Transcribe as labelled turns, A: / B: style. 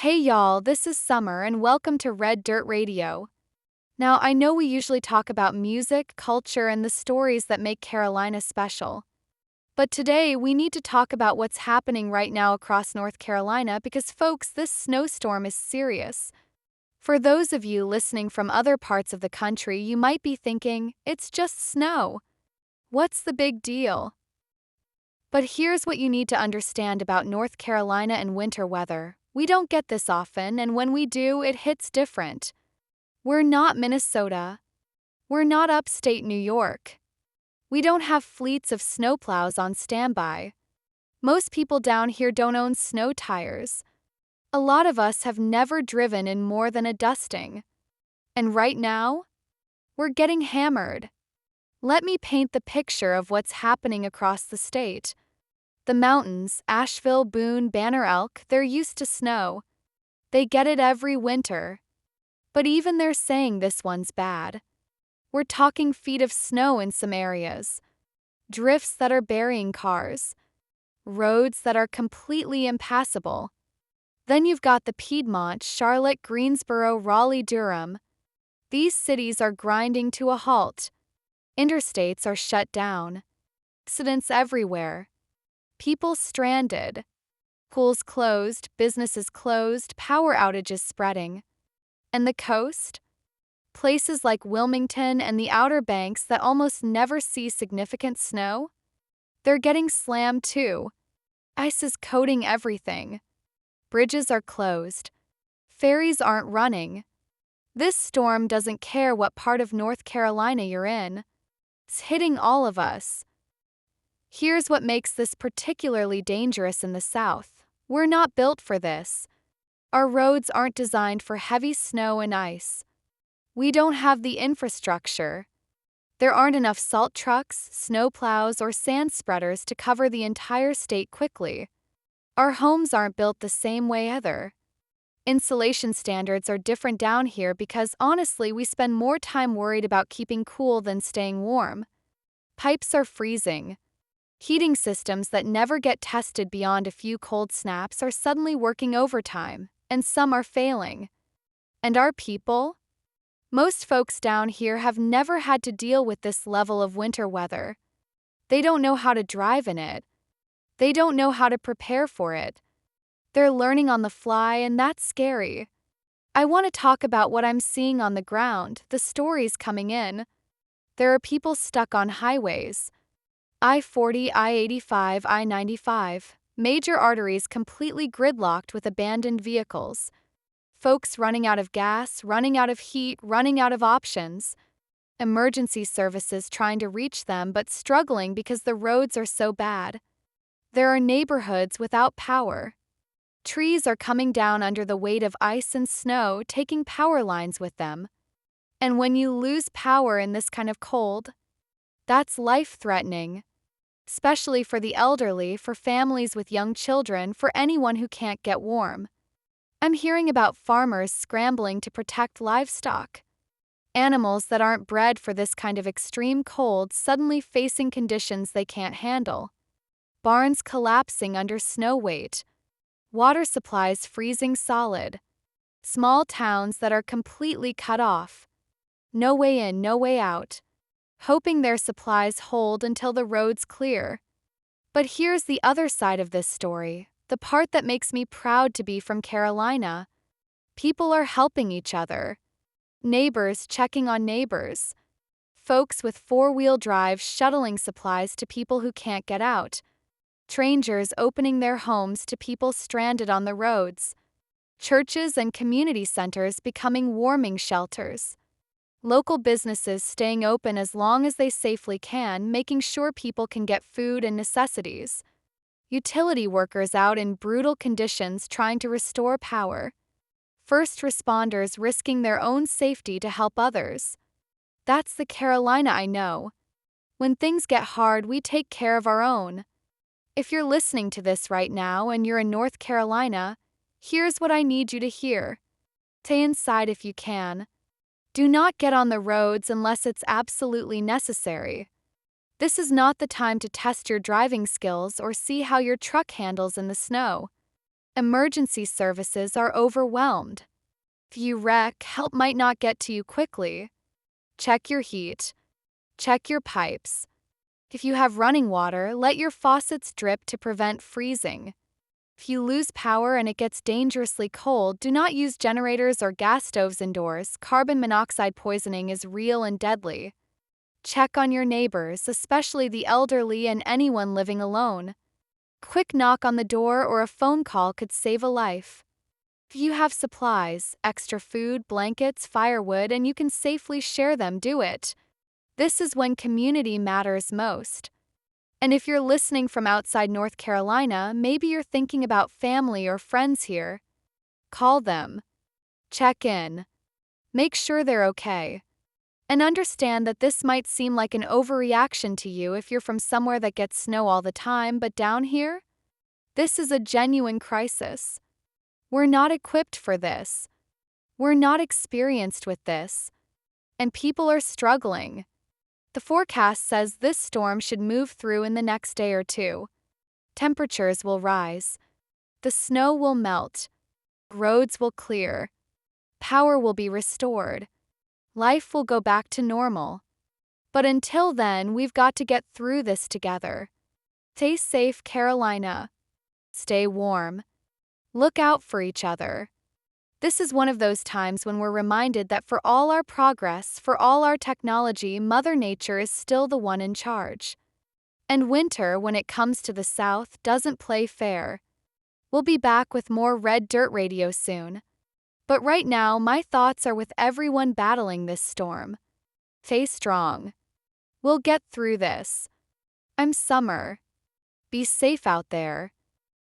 A: Hey y'all, this is Summer and welcome to Red Dirt Radio. Now, I know we usually talk about music, culture, and the stories that make Carolina special. But today, we need to talk about what's happening right now across North Carolina because, folks, this snowstorm is serious. For those of you listening from other parts of the country, you might be thinking, it's just snow. What's the big deal? But here's what you need to understand about North Carolina and winter weather. We don't get this often, and when we do, it hits different. We're not Minnesota. We're not upstate New York. We don't have fleets of snowplows on standby. Most people down here don't own snow tires. A lot of us have never driven in more than a dusting. And right now, we're getting hammered. Let me paint the picture of what's happening across the state. The mountains, Asheville, Boone, Banner Elk, they're used to snow. They get it every winter. But even they're saying this one's bad. We're talking feet of snow in some areas, drifts that are burying cars, roads that are completely impassable. Then you've got the Piedmont, Charlotte, Greensboro, Raleigh, Durham. These cities are grinding to a halt. Interstates are shut down. Accidents everywhere. People stranded. Schools closed, businesses closed, power outages spreading. And the coast? Places like Wilmington and the Outer Banks that almost never see significant snow? They're getting slammed too. Ice is coating everything. Bridges are closed. Ferries aren't running. This storm doesn't care what part of North Carolina you're in. It's hitting all of us. Here's what makes this particularly dangerous in the South. We're not built for this. Our roads aren't designed for heavy snow and ice. We don't have the infrastructure. There aren't enough salt trucks, snowplows, or sand spreaders to cover the entire state quickly. Our homes aren't built the same way either. Insulation standards are different down here because honestly, we spend more time worried about keeping cool than staying warm. Pipes are freezing. Heating systems that never get tested beyond a few cold snaps are suddenly working overtime, and some are failing. And our people? Most folks down here have never had to deal with this level of winter weather. They don't know how to drive in it. They don't know how to prepare for it. They're learning on the fly, and that's scary. I want to talk about what I'm seeing on the ground, the stories coming in. There are people stuck on highways. I-40, I-85, I-95, major arteries completely gridlocked with abandoned vehicles. Folks running out of gas, running out of heat, running out of options. Emergency services trying to reach them but struggling because the roads are so bad. There are neighborhoods without power. Trees are coming down under the weight of ice and snow, taking power lines with them. And when you lose power in this kind of cold, that's life-threatening. Especially for the elderly, for families with young children, for anyone who can't get warm. I'm hearing about farmers scrambling to protect livestock. Animals that aren't bred for this kind of extreme cold suddenly facing conditions they can't handle. Barns collapsing under snow weight. Water supplies freezing solid. Small towns that are completely cut off. No way in, no way out. Hoping their supplies hold until the roads clear. But here's the other side of this story, the part that makes me proud to be from Carolina. People are helping each other. Neighbors checking on neighbors. Folks with four-wheel drives shuttling supplies to people who can't get out. Strangers opening their homes to people stranded on the roads. Churches and community centers becoming warming shelters. Local businesses staying open as long as they safely can, making sure people can get food and necessities. Utility workers out in brutal conditions trying to restore power. First responders risking their own safety to help others. That's the Carolina I know. When things get hard, we take care of our own. If you're listening to this right now and you're in North Carolina, here's what I need you to hear. Stay inside if you can. Do not get on the roads unless it's absolutely necessary. This is not the time to test your driving skills or see how your truck handles in the snow. Emergency services are overwhelmed. If you wreck, help might not get to you quickly. Check your heat. Check your pipes. If you have running water, let your faucets drip to prevent freezing. If you lose power and it gets dangerously cold, do not use generators or gas stoves indoors. Carbon monoxide poisoning is real and deadly. Check on your neighbors, especially the elderly and anyone living alone. Quick knock on the door or a phone call could save a life. If you have supplies, extra food, blankets, firewood, and you can safely share them, do it. This is when community matters most. And if you're listening from outside North Carolina, maybe you're thinking about family or friends here. Call them. Check in. Make sure they're okay. And understand that this might seem like an overreaction to you if you're from somewhere that gets snow all the time, but down here, this is a genuine crisis. We're not equipped for this. We're not experienced with this. And people are struggling. The forecast says this storm should move through in the next day or two. Temperatures will rise. The snow will melt. Roads will clear. Power will be restored. Life will go back to normal. But until then, we've got to get through this together. Stay safe, Carolina. Stay warm. Look out for each other. This is one of those times when we're reminded that for all our progress, for all our technology, Mother Nature is still the one in charge. And winter, when it comes to the South, doesn't play fair. We'll be back with more Red Dirt Radio soon. But right now, my thoughts are with everyone battling this storm. Stay strong. We'll get through this. I'm Summer. Be safe out there.